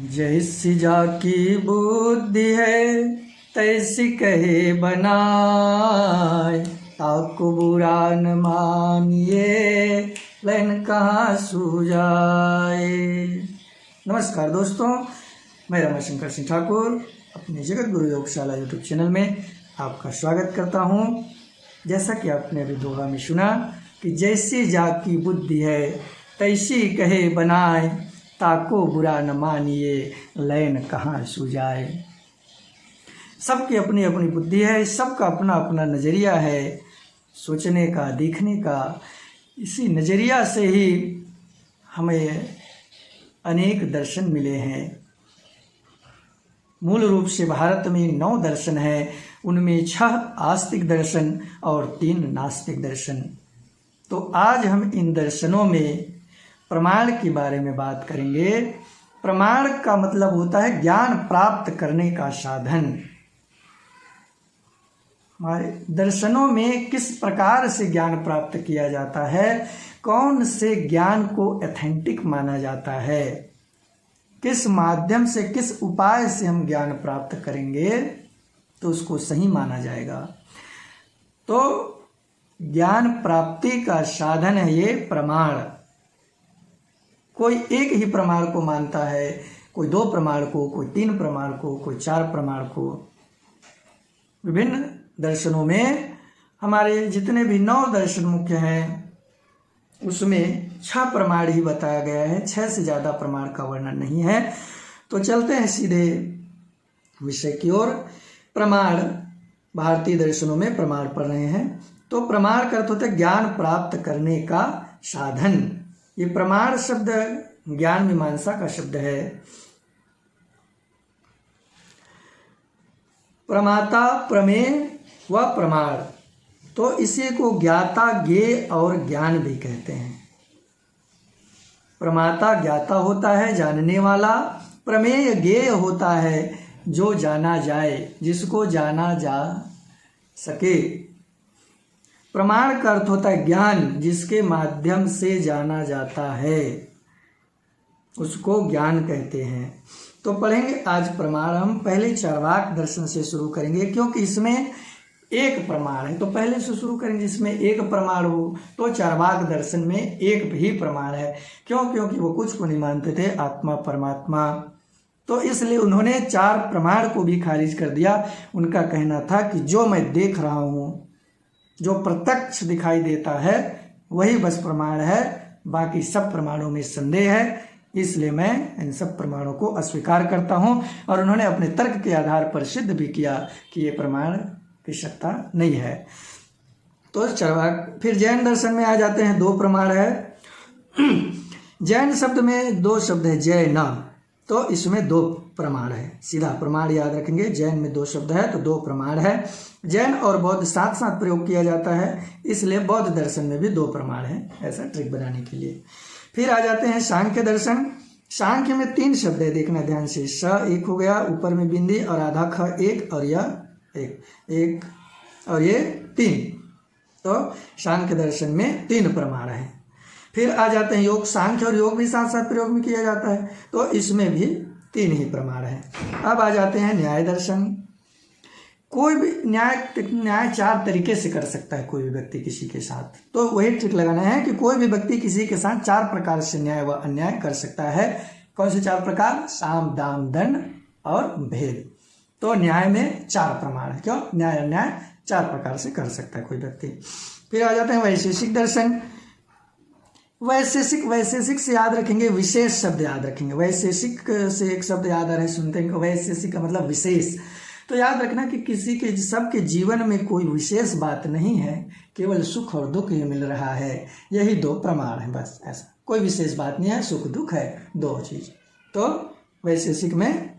जैसी जाकी बुद्धि है तैसी कहे बनाए, ताको बुरा न मानिए लैन कहाँ सूझाए। नमस्कार दोस्तों, मैं रमाशंकर सिंह ठाकुर अपने जगत गुरु योगशाला यूट्यूब चैनल में आपका स्वागत करता हूँ। जैसा कि आपने अभी दोहा में सुना कि जैसी जाकी बुद्धि है तैसी कहे बनाए, ताको बुरा न मानिए लैन कहाँ सूझाए। सबकी अपनी अपनी बुद्धि है, सबका अपना अपना नज़रिया है सोचने का, देखने का। इसी नज़रिया से ही हमें अनेक दर्शन मिले हैं। मूल रूप से भारत में 9 दर्शन हैं, उनमें 6 आस्तिक दर्शन और 3 नास्तिक दर्शन। तो आज हम इन दर्शनों में प्रमाण के बारे में बात करेंगे। प्रमाण का मतलब होता है ज्ञान प्राप्त करने का साधन। हमारे दर्शनों में किस प्रकार से ज्ञान प्राप्त किया जाता है, कौन से ज्ञान को ऑथेंटिक माना जाता है, किस माध्यम से, किस उपाय से हम ज्ञान प्राप्त करेंगे तो उसको सही माना जाएगा। तो ज्ञान प्राप्ति का साधन है ये प्रमाण। कोई एक ही प्रमाण को मानता है, कोई 2 प्रमाण को, कोई 3 प्रमाण को, कोई 4 प्रमाण को। विभिन्न दर्शनों में हमारे जितने भी 9 दर्शन मुख्य हैं उसमें 6 प्रमाण ही बताया गया है, 6 से ज़्यादा प्रमाण का वर्णन नहीं है। तो चलते हैं सीधे विषय की ओर। प्रमाण, भारतीय दर्शनों में प्रमाण पढ़ रहे हैं। तो प्रमाण का अर्थ होता है ज्ञान प्राप्त करने का साधन। ये प्रमाण शब्द ज्ञान मीमांसा का शब्द है। प्रमाता, प्रमेय व प्रमाण, तो इसी को ज्ञाता, ज्ञेय और ज्ञान भी कहते हैं। प्रमाता ज्ञाता होता है, जानने वाला। प्रमेय ज्ञेय होता है, जो जाना जाए, जिसको जाना जा सके। प्रमाण का अर्थ होता है ज्ञान, जिसके माध्यम से जाना जाता है उसको ज्ञान कहते हैं। तो पढ़ेंगे आज प्रमाण। हम पहले चार्वाक दर्शन से शुरू करेंगे क्योंकि इसमें एक प्रमाण है। तो पहले से शुरू करेंगे जिसमें एक प्रमाण हो। तो चार्वाक दर्शन में एक भी प्रमाण है। क्यों? क्योंकि वो कुछ को नहीं मानते थे, आत्मा परमात्मा। तो इसलिए उन्होंने 4 प्रमाण को भी खारिज कर दिया। उनका कहना था कि जो मैं देख रहा हूँ, जो प्रत्यक्ष दिखाई देता है वही बस प्रमाण है, बाकी सब प्रमाणों में संदेह है। इसलिए मैं इन सब प्रमाणों को अस्वीकार करता हूं। और उन्होंने अपने तर्क के आधार पर सिद्ध भी किया कि ये प्रमाण की सत्ता नहीं है। तो चार्वाक। फिर जैन दर्शन में आ जाते हैं। 2 प्रमाण है। जैन शब्द में 2 शब्द है, जय न, तो इसमें 2 प्रमाण है। सीधा प्रमाण याद रखेंगे। जैन में 2 शब्द है तो 2 प्रमाण है। जैन और बौद्ध साथ साथ प्रयोग किया जाता है, इसलिए बौद्ध दर्शन में भी 2 प्रमाण है, ऐसा ट्रिक बनाने के लिए। फिर आ जाते हैं सांख्य दर्शन। सांख्य में 3 शब्द है, देखना ध्यान से। स एक हो गया, ऊपर में बिंदी, और आधा ख एक, और यह एक और ये 3। तो सांख्य दर्शन में 3 प्रमाण है। फिर आ जाते हैं योग। सांख्य और योग भी साथ साथ प्रयोग में किया जाता है, तो इसमें भी 3 ही प्रमाण है। अब आ जाते हैं न्याय दर्शन। कोई भी न्याय 4 तरीके से कर सकता है कोई भी व्यक्ति किसी के साथ। तो वही ट्रिक लगाना है कि कोई भी व्यक्ति किसी के साथ 4 प्रकार से न्याय व अन्याय कर सकता है। कौन से 4 प्रकार? साम, दाम, दंड और भेद। तो न्याय में 4 प्रमाण है। क्यों? न्याय अन्याय 4 प्रकार से कर सकता है कोई व्यक्ति। फिर आ जाते हैं वैशेषिक दर्शन। वैशेषिक से याद रखेंगे, विशेष शब्द याद रखेंगे। वैशेषिक से एक शब्द याद आ रहा है, सुनते हैं। वैशेषिक का मतलब विशेष। तो याद रखना कि किसी के, सबके जीवन में कोई विशेष बात नहीं है, केवल सुख और दुख ही मिल रहा है। यही 2 प्रमाण है, बस ऐसा कोई विशेष बात नहीं है, सुख दुख है, 2 चीज। तो वैशेषिक में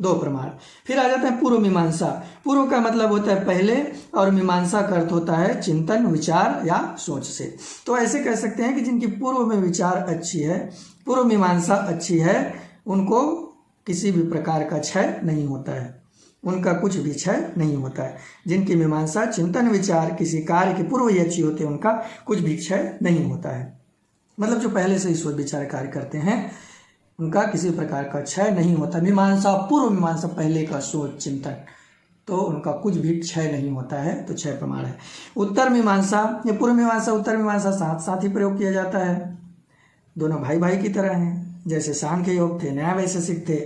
2 प्रमाण। फिर आ जाता है पूर्व मीमांसा। पूर्व का मतलब होता है पहले, और मीमांसा का अर्थ होता है चिंतन, विचार या सोच से। तो ऐसे कह सकते हैं कि जिनकी पूर्व में विचार अच्छी है, पूर्व मीमांसा अच्छी है, उनको किसी भी प्रकार का क्षय नहीं होता है, उनका कुछ भी क्षय नहीं होता है। जिनकी मीमांसा, चिंतन, विचार किसी कार्य के पूर्व ही अच्छी होती है, उनका कुछ भी क्षय नहीं होता है। मतलब जो पहले से ही सोच विचार कार्य करते हैं, उनका किसी प्रकार का क्षय नहीं होता। मीमांसा पूर्व मीमांसा पहले का सोच चिंतन, तो उनका कुछ भी क्षय नहीं होता है, तो क्षय प्रमाण है। उत्तर मीमांसा, ये पूर्व मीमांसा उत्तर मीमांसा साथ साथ ही प्रयोग किया जाता है, दोनों भाई भाई की तरह हैं। जैसे सांख्य योग थे, न्याय वैशेषिक थे,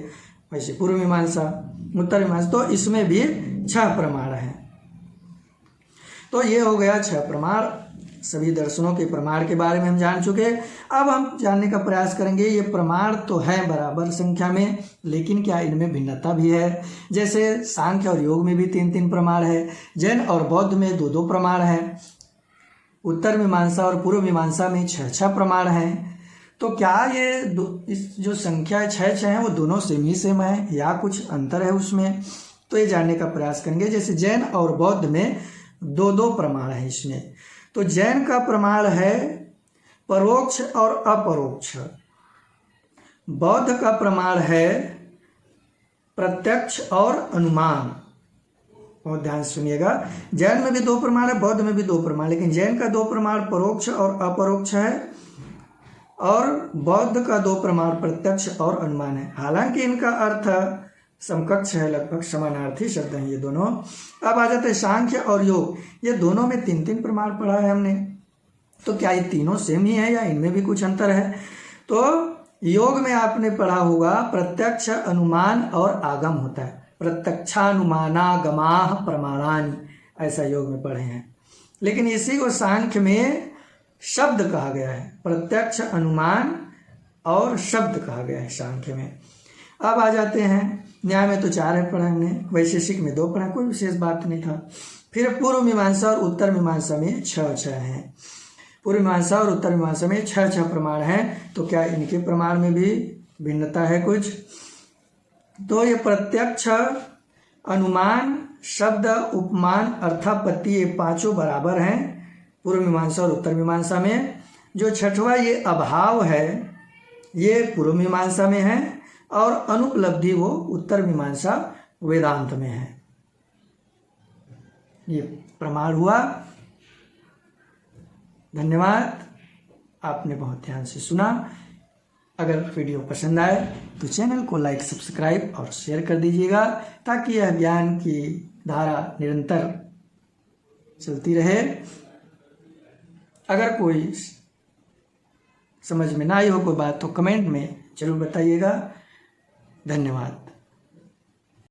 वैसे पूर्व मीमांसा उत्तर मीमांसा, तो इसमें भी 6 प्रमाण हैं। तो ये हो गया 6 प्रमाण। सभी दर्शनों के प्रमाण के बारे में हम जान चुके। अब हम जानने का प्रयास करेंगे, ये प्रमाण तो है बराबर संख्या में, लेकिन क्या इनमें भिन्नता भी है। जैसे सांख्य और योग में भी 3-3 प्रमाण है, जैन और बौद्ध में 2-2 प्रमाण है, उत्तर मीमांसा और पूर्व मीमांसा में 6-6 प्रमाण हैं। तो क्या ये इस जो संख्या 6-6 है वो दोनों सेम ही सेम है या कुछ अंतर है उसमें, तो ये जानने का प्रयास करेंगे। जैसे जैन और बौद्ध में 2-2 प्रमाण है इसमें। तो जैन का प्रमाण है परोक्ष और अपरोक्ष, बौद्ध का प्रमाण है प्रत्यक्ष और अनुमान। और ध्यान सुनिएगा, जैन में भी 2 प्रमाण है, बौद्ध में भी 2 प्रमाण, लेकिन जैन का 2 प्रमाण परोक्ष और अपरोक्ष है और बौद्ध का 2 प्रमाण प्रत्यक्ष और अनुमान है। हालांकि इनका अर्थ समकक्ष है, लगभग समानार्थी शब्द हैं ये दोनों। अब आ जाते हैं सांख्य और योग, ये दोनों में 3-3 प्रमाण पढ़ा है हमने, तो क्या ये तीनों सेम ही है या इनमें भी कुछ अंतर है। तो योग में आपने पढ़ा होगा प्रत्यक्ष अनुमान और आगम होता है, प्रत्यक्षानुमानागमाः प्रमाणानि, ऐसा योग में पढ़े हैं। लेकिन इसी को सांख्य में शब्द कहा गया है, प्रत्यक्ष अनुमान और शब्द कहा गया है सांख्य में। अब आ जाते हैं न्याय में, तो 4 है पढ़ा हमने, वैशेषिक में 2 पढ़ा, कोई विशेष बात नहीं था। फिर पूर्व मीमांसा और उत्तर मीमांसा में 6-6 हैं, पूर्व मीमांसा और उत्तर मीमांसा में 6-6 प्रमाण हैं। तो क्या इनके प्रमाण में भी भिन्नता है कुछ। तो ये प्रत्यक्ष अनुमान शब्द उपमान अर्थापत्ति ये 5 बराबर हैं पूर्व मीमांसा और उत्तर मीमांसा में। जो 6वां ये अभाव है ये पूर्व मीमांसा में है और अनुपलब्धि वो उत्तर मीमांसा वेदांत में है। ये प्रमाण हुआ। धन्यवाद, आपने बहुत ध्यान से सुना। अगर वीडियो पसंद आए तो चैनल को लाइक, सब्सक्राइब और शेयर कर दीजिएगा, ताकि यह ज्ञान की धारा निरंतर चलती रहे। अगर कोई समझ में ना आई हो कोई बात तो कमेंट में जरूर बताइएगा। धन्यवाद।